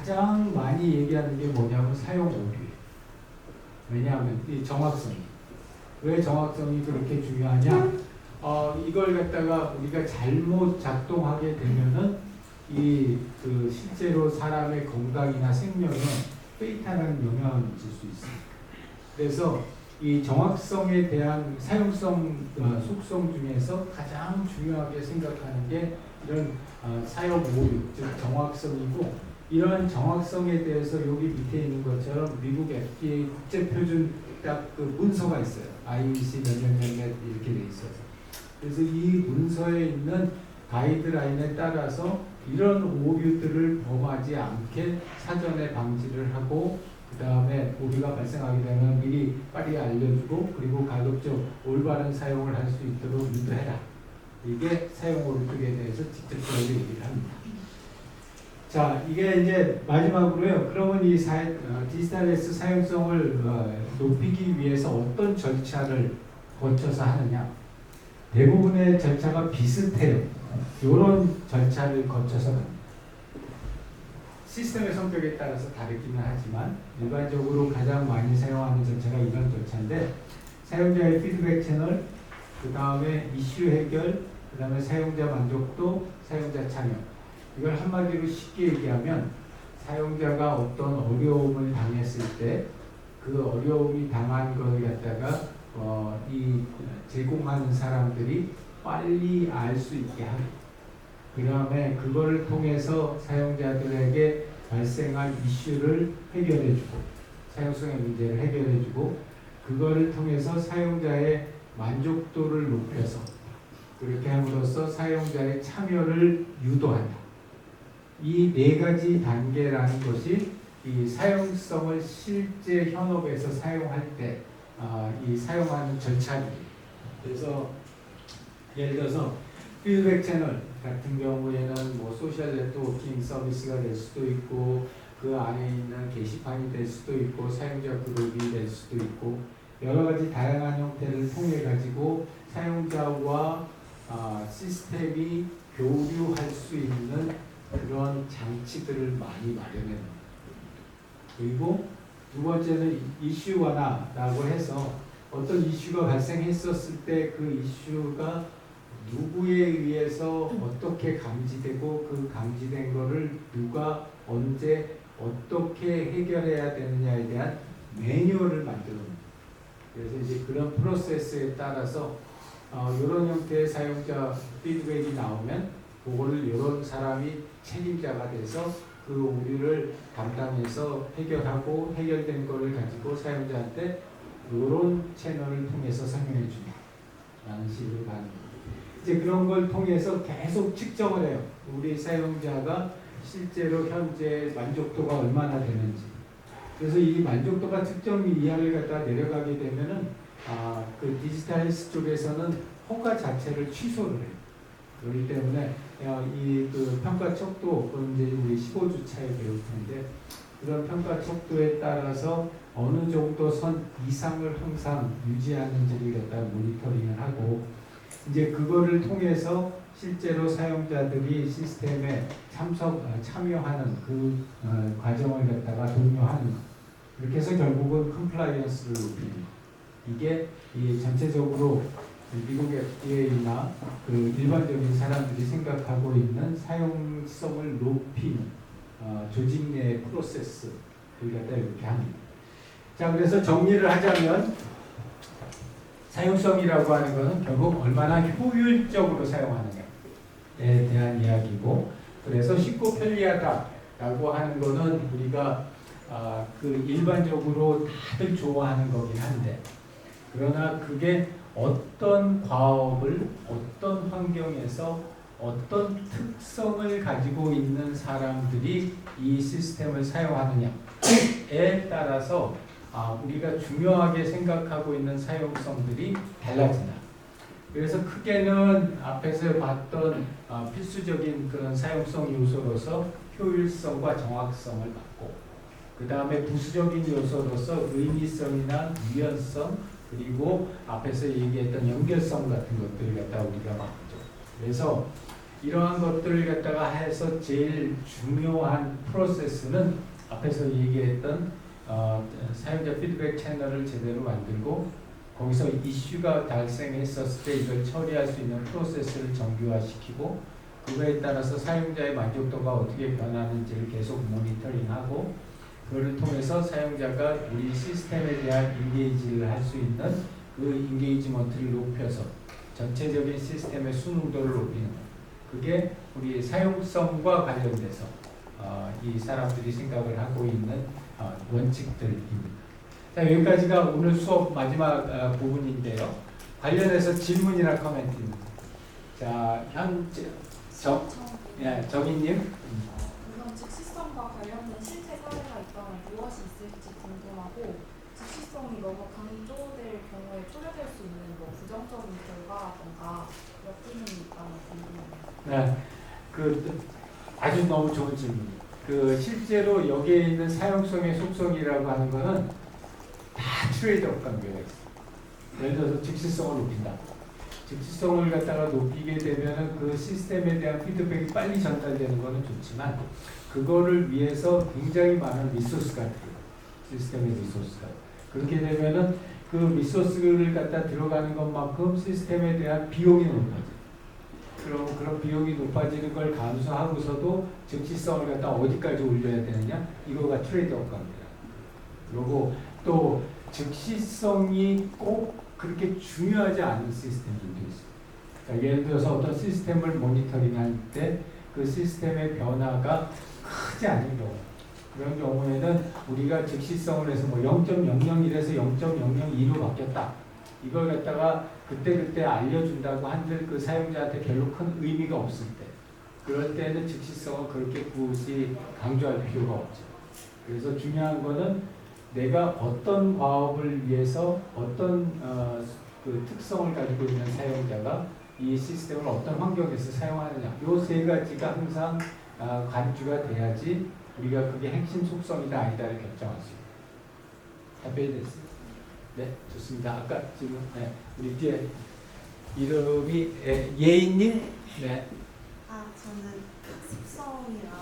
가장 많이 얘기하는 게 뭐냐면 사용 오류예요. 왜냐하면 이 정확성. 왜 정확성이 그렇게 중요하냐? 이걸 갖다가 우리가 잘못 작동하게 되면은 그 실제로 사람의 건강이나 생명에 페이탈한 영향을 미칠 수 있어요. 그래서 이 정확성에 대한 사용성 속성 중에서 가장 중요하게 생각하는 게 이런 사용 오류, 즉 정확성이고, 이런 정확성에 대해서 여기 밑에 있는 것처럼 미국 FDA 국제표준 딱 그 문서가 있어요. IEC 몇몇몇몇 이렇게 돼 있어서. 그래서 이 문서에 있는 가이드라인에 따라서 이런 오류들을 범하지 않게 사전에 방지를 하고, 그 다음에 오류가 발생하게 되면 미리 빨리 알려주고, 그리고 가급적 올바른 사용을 할 수 있도록 유도해라. 이게 사용 오류 쪽에 대해서 직접적으로 얘기를 합니다. 자, 이게 이제 마지막으로요. 그러면 이 디지털 S 사용성을 높이기 위해서 어떤 절차를 거쳐서 하느냐? 대부분의 절차가 비슷해요. 이런 절차를 거쳐서 갑니다. 시스템의 성격에 따라서 다르기는 하지만 일반적으로 가장 많이 사용하는 절차가 이런 절차인데, 사용자의 피드백 채널, 그 다음에 이슈 해결, 그 다음에 사용자 만족도, 사용자 참여. 이걸 한마디로 쉽게 얘기하면 사용자가 어떤 어려움을 당했을 때 그 어려움이 당한 것을 갖다가 이 제공하는 사람들이 빨리 알 수 있게 하고, 그 다음에 그거를 통해서 사용자들에게 발생한 이슈를 해결해주고, 사용성의 문제를 해결해주고, 그거를 통해서 사용자의 만족도를 높여서 그렇게 함으로써 사용자의 참여를 유도한다. 이 네 가지 단계라는 것이 이 사용성을 실제 현업에서 사용할 때 이 사용하는 절차입니다. 그래서 예를 들어서 피드백 채널 같은 경우에는 뭐 소셜 네트워킹 서비스가 될 수도 있고, 그 안에 있는 게시판이 될 수도 있고, 사용자 그룹이 될 수도 있고, 여러 가지 다양한 형태를 통해 가지고 사용자와 시스템이 교류할 수 있는 그런 장치들을 많이 마련해요. 그리고 두 번째는 이슈 완화라고 해서 어떤 이슈가 발생했었을 때 그 이슈가 누구에 의해서 어떻게 감지되고, 그 감지된 거를 누가 언제 어떻게 해결해야 되느냐에 대한 매뉴얼을 만들어냅니다. 그래서 이제 그런 프로세스에 따라서 이런 형태의 사용자 피드백이 나오면 그거를 이런 사람이 책임자가 돼서 그 오류를 담당해서 해결하고, 해결된 거를 가지고 사용자한테 이런 채널을 통해서 설명해 준다 라는 식으로 가는 거예요. 이제 그런 걸 통해서 계속 측정을 해요. 우리 사용자가 실제로 현재 만족도가 얼마나 되는지. 그래서 이 만족도가 특정 이하를 갖다 내려가게 되면은 그 디지털 헬스 쪽에서는 허가 자체를 취소를 해요. 그렇기 때문에 그 평가 척도, 그건 이제 우리 15주 차에 배울 텐데, 그런 평가 척도에 따라서 어느 정도 선 이상을 항상 유지하는지를 갖다 모니터링을 하고, 이제 그거를 통해서 실제로 사용자들이 시스템에 참여하는 그 과정을 갖다가 독려하는, 이렇게 해서 결국은 컴플라이언스를 높이는, 이게 이 전체적으로 미국 FDA나 그 일반적인 사람들이 생각하고 있는 사용성을 높이는 조직 내 프로세스를 갖다 이렇게 합니다. 자, 그래서 정리를 하자면 사용성이라고 하는 것은 결국 얼마나 효율적으로 사용하느냐에 대한 이야기고, 그래서 쉽고 편리하다라고 하는 것은 우리가 그 일반적으로 다들 좋아하는 거긴 한데, 그러나 그게 어떤 과업을 어떤 환경에서 어떤 특성을 가지고 있는 사람들이 이 시스템을 사용하느냐에 따라서 우리가 중요하게 생각하고 있는 사용성들이 달라진다. 그래서 크게는 앞에서 봤던 필수적인 그런 사용성 요소로서 효율성과 정확성을 받고, 그 다음에 부수적인 요소로서 의미성이나 유연성, 그리고 앞에서 얘기했던 연결성 같은 것들을 갖다 우리가 봤죠. 그래서 이러한 것들을 갖다가 해서 제일 중요한 프로세스는 앞에서 얘기했던 사용자 피드백 채널을 제대로 만들고 거기서 이슈가 발생했었을 때 이걸 처리할 수 있는 프로세스를 정교화시키고 그거에 따라서 사용자의 만족도가 어떻게 변하는지를 계속 모니터링하고 그거를 통해서 사용자가 우리 시스템에 대한 인게이지를 할 수 있는 그 인게이지먼트를 높여서 전체적인 시스템의 순응도를 높이는 것. 그게 우리 사용성과 관련돼서 이 사람들이 생각을 하고 있는 원칙들입니다. 자, 여기까지가 오늘 수업 마지막 부분인데요. 관련해서 질문이나 코멘트입니다. 자, 정인님. 우선 즉시성과 관련된 실제 사례가 있다면 무엇이 있을지 궁금하고 즉시성이 너무 강조될 경우에 초래될 수 있는 뭐 부정적인 결과라던가 역기능이 있다면 궁금합니다. 네, 아주 너무 좋은 질문이에요. 실제로 여기에 있는 사용성의 속성이라고 하는 거는 다 트레이드업 관계가 있어요. 예를 들어서 즉시성을 높인다. 즉시성을 갖다가 높이게 되면 그 시스템에 대한 피드백이 빨리 전달되는 것은 좋지만 그거를 위해서 굉장히 많은 리소스가 들어요. 시스템의 리소스가. 그렇게 되면은 그 리소스를 갖다 들어가는 것만큼 시스템에 대한 비용이 높아져요. 그럼 그런 비용이 높아지는 걸 감수하고서도 즉시성을 갖다 어디까지 올려야 되느냐? 이거가 트레이드업 관계다. 그리고 또 즉시성이 꼭 그렇게 중요하지 않은 시스템들도 있어요. 그러니까 예를 들어서 어떤 시스템을 모니터링할 때 그 시스템의 변화가 크지 않은 경우 그런 경우에는 우리가 즉시성을 해서 뭐 0.001에서 0.002로 바뀌었다. 이걸 갖다가 그때 알려준다고 한들 그 사용자한테 별로 큰 의미가 없을 때 그럴 때는 즉시성을 그렇게 굳이 강조할 필요가 없죠. 그래서 중요한 거는 내가 어떤 과업을 위해서 어떤 그 특성을 가지고 있는 사용자가 이 시스템을 어떤 환경에서 사용하느냐 이 세 가지가 항상 간주가 돼야지 우리가 그게 핵심 속성이다 아니다를 결정할 수 있어요. 답변이 됐어요? 네, 좋습니다. 아까 지금 우리 뒤에 이름이 예인님? 네. 저는 학습성이랑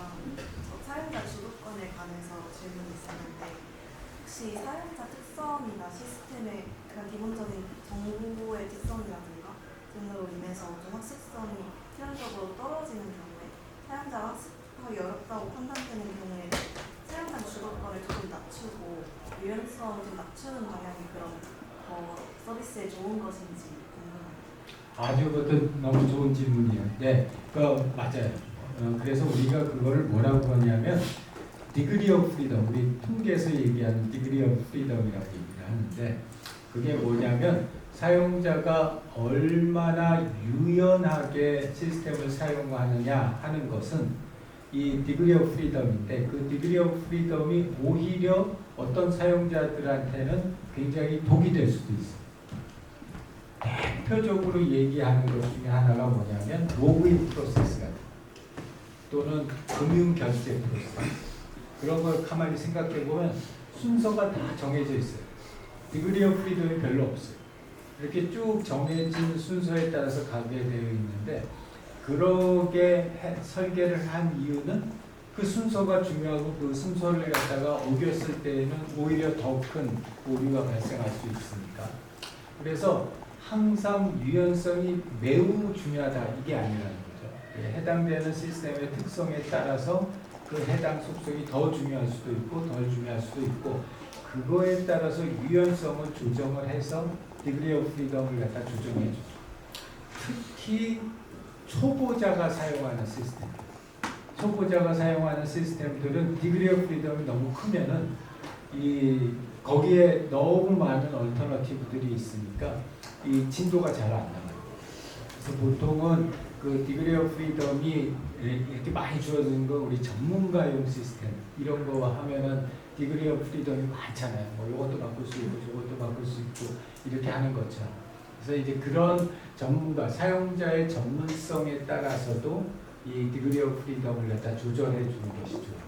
사용자 주도권에 관해서 질문이 있었는데 혹시 사용자 특성이나 시스템의 그런 기본적인 정보의 특성이라든가 등으로 인해서 좀 학습성이 필연적으로 떨어지는 경우에 사용자가 학습하기 어렵다고 판단되는 경우에 사용자 주도권을 조금 낮추고 유연성을 좀 낮추는 방향이 그런 서비스에 좋은 것인지 궁금합니다. 아주 그것도 너무 좋은 질문이에요. 네, 맞아요. 그래서 우리가 그거를 뭐라고 하냐면 디그리 오브 프리덤, 우리 통계에서 얘기하는 디그리 오브 프리덤이라고 얘기를 하는데 그게 뭐냐면 사용자가 얼마나 유연하게 시스템을 사용하느냐 하는 것은 이 디그리 오브 프리덤인데 그 디그리 오브 프리덤이 오히려 어떤 사용자들한테는 굉장히 독이 될 수도 있어요. 대표적으로 얘기하는 것 중에 하나가 뭐냐면 로그인 프로세스 같은 또는 금융 결제 프로세스 그런 걸 가만히 생각해 보면 순서가 다 정해져 있어요. 디그리 오브 프리덤이 별로 없어요. 이렇게 쭉 정해진 순서에 따라서 가게 되어 있는데 그러게 설계를 한 이유는 그 순서가 중요하고 그 순서를 갖다가 어겼을 때에는 오히려 더 큰 오류가 발생할 수 있으니까 그래서 항상 유연성이 매우 중요하다 이게 아니라는 거죠. 해당되는 시스템의 특성에 따라서 그 해당 속성이 더 중요할 수도 있고 덜 중요할 수도 있고 그거에 따라서 유연성을 조정을 해서 디그리 오브 프리덤을 갖다 조정해 주죠. 특히 초보자가 사용하는 시스템 초보자가 사용하는 시스템들은 디그리 오브 프리덤이 너무 크면은 거기에 너무 많은 얼터너티브들이 있으니까 이 진도가 잘 안 나가요. 그래서 보통은 그 디그리 오브 프리덤이 이렇게 많이 줄어드는 거 우리 전문가용 시스템 이런 거 하면은 디그리 오브 프리덤이 많잖아요. 뭐 이것도 바꿀 수 있고 저것도 바꿀 수 있고 이렇게 하는 것처럼. 그래서 이제 그런 전문가 사용자의 전문성에 따라서도 이 디그리 오브 프리덤을 갖다 조절해 주는 것이 좋아요.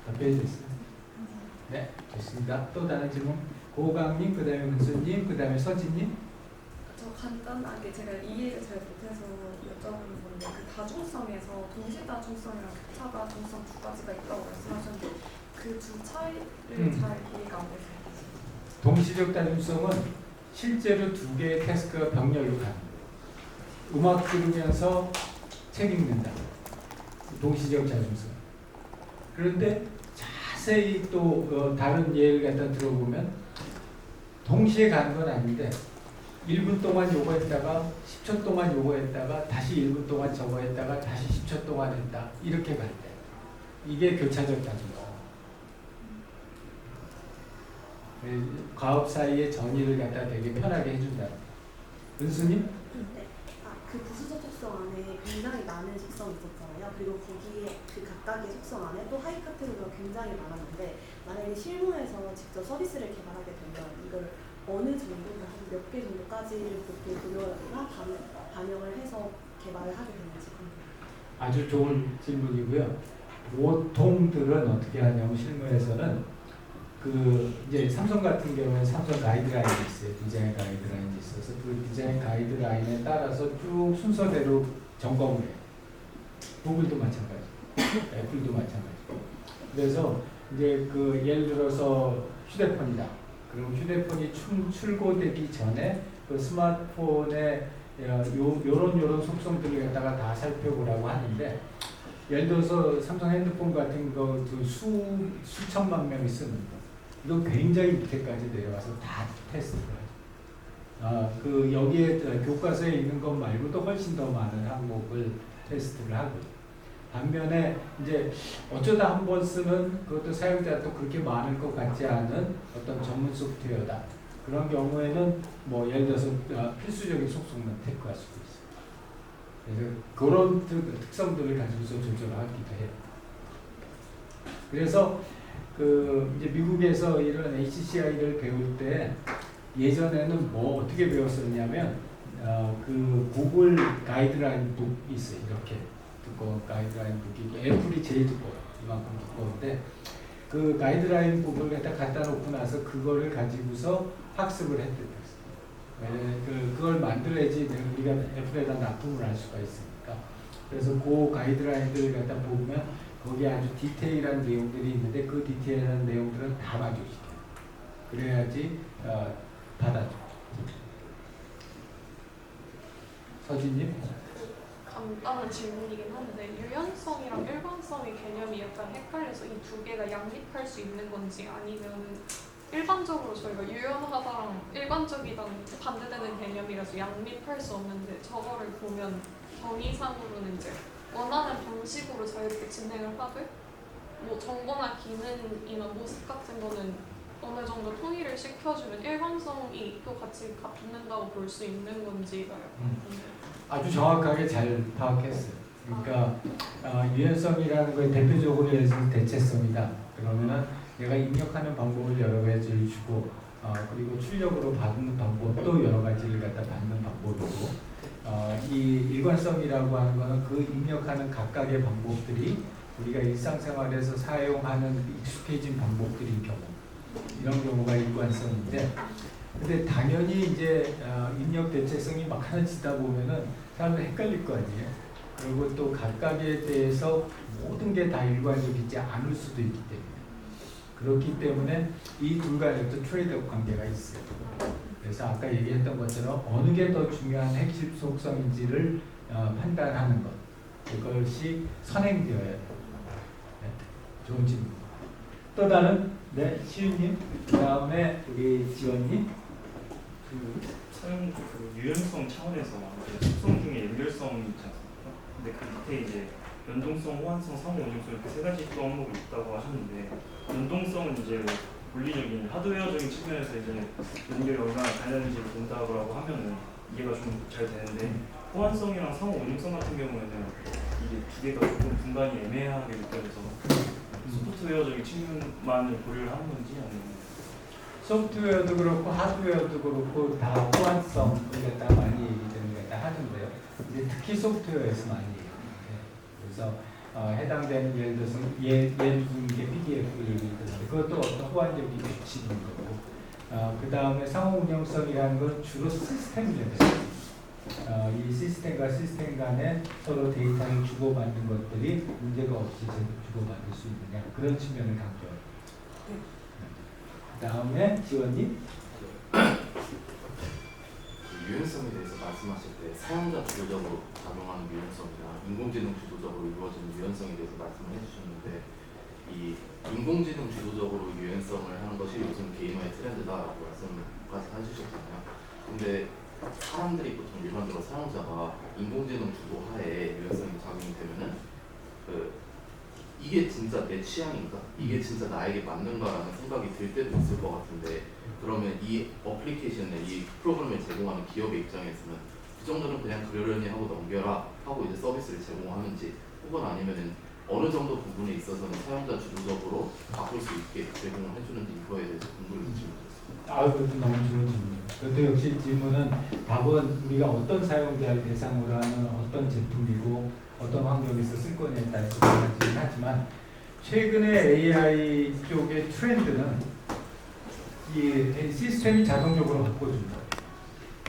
답변이 됐어요? 네, 좋습니다. 또 다른 질문? 고강님, 그 다음에 근수님, 그 다음에 서진님. 저 간단하게 제가 이해를 잘 못해서 여쭤보는 건데 그 다중성에서 동시 다중성이랑 격차 다중성 두 가지가 있다고 말씀하셨는데 그 두 차이를 잘 이해가 안 돼서 동시적 다중성은 실제로 두 개의 태스크가 병렬로 가는 거예요. 음악 들으면서 책 읽는다. 동시적 다중성. 그런데 자세히 또 다른 예를 갖다 들어보면 동시에 가는 건 아닌데 1분 동안 요거 했다가 10초 동안 요거 했다가 다시 1분 동안 저거 했다가 다시 10초 동안 했다. 이렇게 갈 때. 이게 교차적 다중성. 과업 사이의 전이를 갖다 되게 편하게 해준다. 은수님? 네. 그 부수적 속성 안에 굉장히 많은 속성이 있었잖아요. 그리고 거기에 그 각각의 속성 안에 또 하이 카테고리가 굉장히 많았는데 만약에 실무에서 직접 서비스를 개발하게 되면 이걸 어느 정도, 몇 개 정도까지를 보통 고려하거나 반영을 해서 개발을 하게 되는지 궁금해요. 아주 좋은 질문이고요. 보통들은 어떻게 하냐면 실무에서는 이제 삼성 같은 경우는 삼성 가이드라인이 있어요. 디자인 가이드라인이 있어서 그 디자인 가이드라인에 따라서 쭉 순서대로 점검을 해요. 구글도 마찬가지, 애플도 마찬가지. 그래서 이제 예를 들어서 휴대폰이다. 그럼 휴대폰이 출고되기 전에 그 스마트폰에 요런 속성들을 갖다가 다 살펴보라고 하는데 예를 들어서 삼성 핸드폰 같은 거 수천만 명이 쓰는 거. 이거 굉장히 밑에까지 내려와서 다 테스트를 하죠. 여기에 교과서에 있는 것 말고도 훨씬 더 많은 항목을 테스트를 하고. 반면에 이제 어쩌다 한 번 쓰는 그것도 사용자도 그렇게 많을 것 같지 않은 어떤 전문 소프트웨어다. 그런 경우에는 뭐 예를 들어서 필수적인 속성만 테크할 수도 있어요. 그래서 그런 특성들을 가지고서 조절을 하기도 해요. 그래서 이제 미국에서 이런 HCI를 배울 때 예전에는 뭐 어떻게 배웠었냐면 구글 가이드라인 북이 있어요. 이렇게 두꺼운 가이드라인 북이고 애플이 제일 두꺼워요. 이만큼 두꺼운데 그 가이드라인 북을 갖다 놓고 나서 그거를 가지고서 학습을 했대요. 그걸 만들어야지 우리가 애플에다 납품을 할 수가 있으니까. 그래서 그 가이드라인들을 갖다 보면 거기에 아주 디테일한 내용들이 있는데 그 디테일한 내용들은 다 만족시켜요. 그래야지 받아줘. 서진님? 간단한 질문이긴 한데 유연성이랑 일관성의 개념이 약간 헷갈려서 이 두 개가 양립할 수 있는 건지 아니면 일반적으로 저희가 유연하다랑 일반적이랑 반대되는 개념이라서 양립할 수 없는데 저거를 보면 정의상으로는 이제 원하는 방식으로 자유롭게 진행을 하되 뭐 정보나 기능이나 모습 같은 거는 어느 정도 통일을 시켜주면 일관성이 또 같이 붙는다고 볼 수 있는 건지가요. 아주 정확하게 잘 파악했어요. 그러니까 유연성이라는 건 대표적으로 예를 들면 대체성이다. 그러면은 내가 입력하는 방법을 여러 가지를 주고 그리고 출력으로 받는 방법도 여러 가지를 갖다 받는 방법이고 이 일관성이라고 하는 거는 그 입력하는 각각의 방법들이 우리가 일상생활에서 사용하는 익숙해진 방법들인 경우 이런 경우가 일관성인데 근데 당연히 이제 입력 대체성이 막 하나 지다 보면은 사람들 헷갈릴 거 아니에요. 그리고 또 각각에 대해서 모든 게 다 일관적이지 않을 수도 있기 때문에 그렇기 때문에 이 둘 간에 또 트레이드오프 관계가 있어요. 그래서 아까 얘기했던 것처럼 어느 게 더 중요한 핵심 속성인지를 판단하는 것 그것이 선행되어야 돼요. 네, 좋은 질문. 또 다른 시윤님, 그 다음에 우리 지원님. 사용 유연성 차원에서 속성 중에 연결성이 있지 않습니까? 근데 그 밑에 이제 연동성, 호환성, 상호 오용성 이렇게 세 가지 또 항목이 있다고 하셨는데 연동성은 이제 물리적인 하드웨어적인 측면에서 이제 연결이 얼마나 가능한지를 본다고 하면은 이해가 좀 잘 되는데 호환성이랑 상호 오용성 같은 경우에는 이게 두 개가 조금 분간이 애매하게 느껴져서 소프트웨어적인 측면만을 고려를 하는 건지 아니면 소프트웨어도 그렇고 하드웨어도 그렇고 다 호환성을 갖다 많이 얘기되는 게 다 하는데요. 이제 특히 소프트웨어에서 많이 얘기해요. 그래서 해당되는 예를 들어서 예를 든 게 PDF를 얘기했는데 그것도 어떤 호환적인 규칙인 거고 그 다음에 상호 운영성이라는 건 주로 시스템 문제입니다. 이 시스템과 시스템 간에 서로 데이터를 주고받는 것들이 문제가 없이 주고받을 수 있느냐, 그런 측면을 강조해요. 그 다음에 지원님. 유연성에 대해서 말씀하실 때 사용자 주도적으로 작용하는 유연성이나 인공지능 주도적으로 이루어지는 유연성에 대해서 말씀을 해주셨는데, 이 인공지능 주도적으로 유연성을 하는 것이 요즘 게이머의 트렌드다라고 말씀까지 해주셨잖아요. 근데 사람들이 보통 일반적으로 사용자가 인공지능 주도하에 유연성이 작용이 되면은 이게 진짜 내 취향인가? 이게 진짜 나에게 맞는가라는 생각이 들 때도 있을 것 같은데, 그러면 이 어플리케이션을, 이 프로그램을 제공하는 기업의 입장에서는 그 정도는 그냥 그러려니 하고 넘겨라 하고 이제 서비스를 제공하는지, 혹은 아니면은 어느 정도 부분에 있어서는 사용자 주도적으로 바꿀 수 있게 제공을 해주는지, 이거에 대해서 궁금해서 질문드렸습니다. 그것도 너무 좋은 질문이에요. 그것도 역시 질문은 답은 우리가 어떤 사용자를 대상으로 하는 어떤 제품이고 어떤 환경에서 쓸 거냐에 따라서 달라지긴 하지만, 최근에 AI 쪽의 트렌드는 이 시스템이 자동적으로 바꿔주는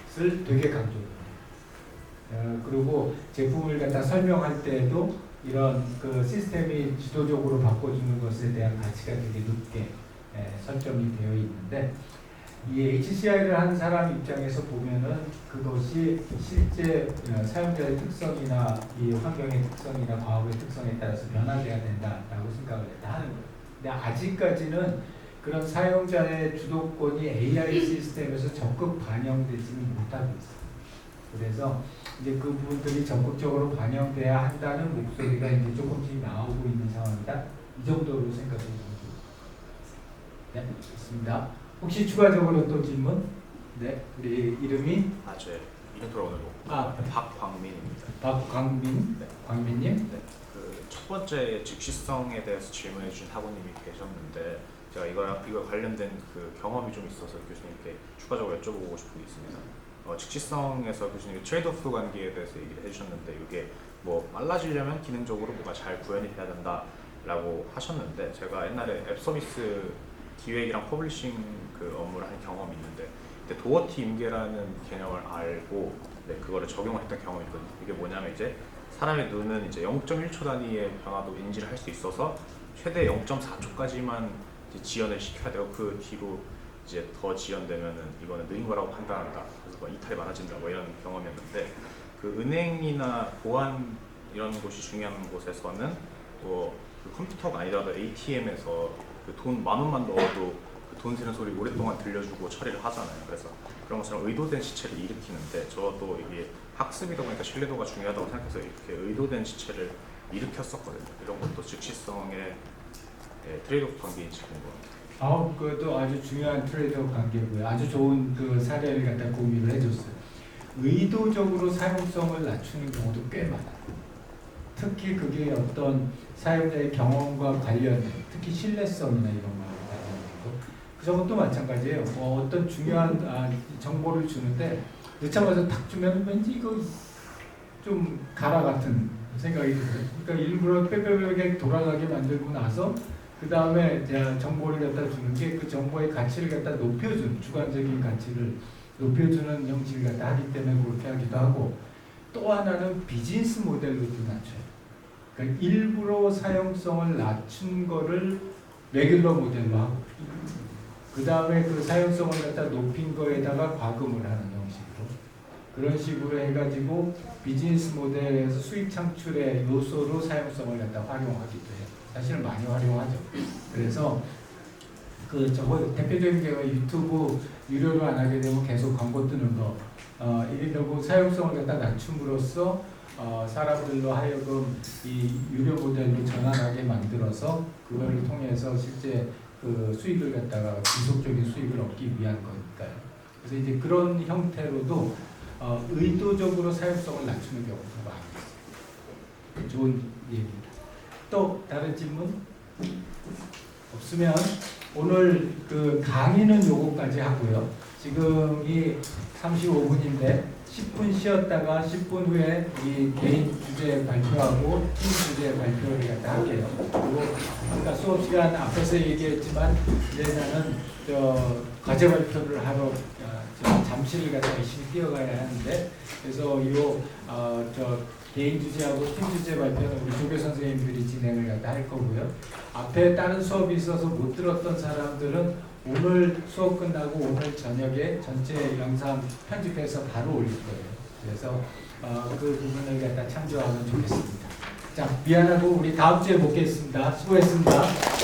것을 되게 강조해요. 그리고 제품을 갖다 설명할 때도 이런 그 시스템이 주도적으로 바꿔주는 것에 대한 가치가 되게 높게 설정이 되어 있는데, 이 HCI를 한 사람 입장에서 보면은 그것이 실제 사용자의 특성이나 이 환경의 특성이나 과학의 특성에 따라서 변화돼야 된다라고 생각을 하는 거예요. 근데 아직까지는 그런 사용자의 주도권이 AI 시스템에서 적극 반영되지는 못하고 있어요. 그래서 이제 그 부분들이 적극적으로 반영돼야 한다는 목소리가 이제 조금씩 나오고 있는 상황이다. 이 정도로 생각을 합니다. 네, 좋습니다. 혹시 추가적으로 또 질문? 네, 우리 이름이 제 이름 돌아오는 박광민입니다. 박광민, 네. 광민님. 네, 그 첫 번째 즉시성에 대해서 질문해 주신 학우님이 계셨는데, 제가 이거 관련된 그 경험이 좀 있어서 교수님께 추가적으로 여쭤보고 싶은 게 있습니다. 즉시성에서 교수님이 트레이드오프 관계에 대해서 얘기를 해주셨는데, 이게 뭐 빨라지려면 기능적으로 뭐가 잘 구현이 돼야 된다라고 하셨는데, 제가 옛날에 앱 서비스 기획이랑 퍼블리싱 그 업무를 한 경험이 있는데, 그때 도어티 임계라는 개념을 알고 그거를 적용을 했던 경험이 있거든요. 이게 뭐냐면 이제 사람의 눈은 이제 0.1초 단위의 변화도 인지를 할 수 있어서 최대 0.4초까지만 지연을 시켜야 되고, 그 뒤로 이제 더 지연되면은 이거는 느린 거라고 판단한다. 그래서 뭐 이탈이 많아진다. 뭐 이런 경험이었는데, 그 은행이나 보안 이런 곳이 중요한 곳에서는 그 컴퓨터가 아니더라도 ATM에서 그 돈 10,000원만 넣어도 그 돈 세는 소리 오랫동안 들려주고 처리를 하잖아요. 그래서 그런 것처럼 의도된 시체를 일으키는데, 저도 이게 학습이다 보니까 신뢰도가 중요하다고 생각해서 이렇게 의도된 시체를 일으켰었거든요. 이런 것도 즉시성의 트레이드오프 관계인지 궁금합니다. 그것도 아주 중요한 트레이드오프 관계고요. 아주 좋은 그 사례를 갖다 공유를 해줬어요. 의도적으로 사용성을 낮추는 경우도 꽤 많아요. 특히 그게 어떤 사용자의 경험과 관련된, 특히 신뢰성이나 이런 거에 관련된 거, 그것도 마찬가지예요. 어떤 중요한 정보를 주는데 늦자마자 탁 주면 왠지 이거 좀 가라 같은 생각이 들어요. 그러니까 일부러 빼빼빼게 돌아가게 만들고 나서 그 다음에 정보를 갖다 주는 게 그 정보의 가치를 갖다 높여주는, 주관적인 가치를 높여주는 형식을 갖다 하기 때문에 그렇게 하기도 하고, 또 하나는 비즈니스 모델로도 낮춰요. 그러니까 일부러 사용성을 낮춘 거를 레귤러 모델로 하고, 그 다음에 그 사용성을 갖다 높인 거에다가 과금을 하는 형식으로, 그런 식으로 해가지고 비즈니스 모델에서 수익 창출의 요소로 사용성을 갖다 활용하기도 해요. 사실은 많이 활용하죠. 그래서 그 대표적인 경우 유튜브 유료로 안 하게 되면 계속 광고 뜨는 거, 이게 결국 사용성을 갖다 낮춤으로써 사람들로 하여금 이 유료 모델로 전환하게 만들어서 그거를 통해서 실제 그 수익을 갖다가 지속적인 수익을 얻기 위한 거니까요. 그래서 이제 그런 형태로도 의도적으로 사용성을 낮추는 경우가 많이 있어요. 좋은 얘기입니다. 또 다른 질문? 없으면 오늘 그 강의는 요거까지 하고요. 지금이 35분인데 10분 쉬었다가 10분 후에 이 개인 주제 발표하고 팀 주제 발표를 갖다 할게요. 그리고 아까 수업 시간 앞에서 얘기했지만 이제 나는 과제 발표를 하러 잠실을 갖다 열심히 뛰어가야 하는데 그래서 저 개인 주제하고 팀 주제 발표는 우리 조교 선생님들이 진행을 갖다 할 거고요. 앞에 다른 수업이 있어서 못 들었던 사람들은 오늘 수업 끝나고 오늘 저녁에 전체 영상 편집해서 바로 올릴 거예요. 그래서 그 부분을 갖다 참조하면 좋겠습니다. 자, 미안하고 우리 다음 주에 뵙겠습니다. 수고했습니다.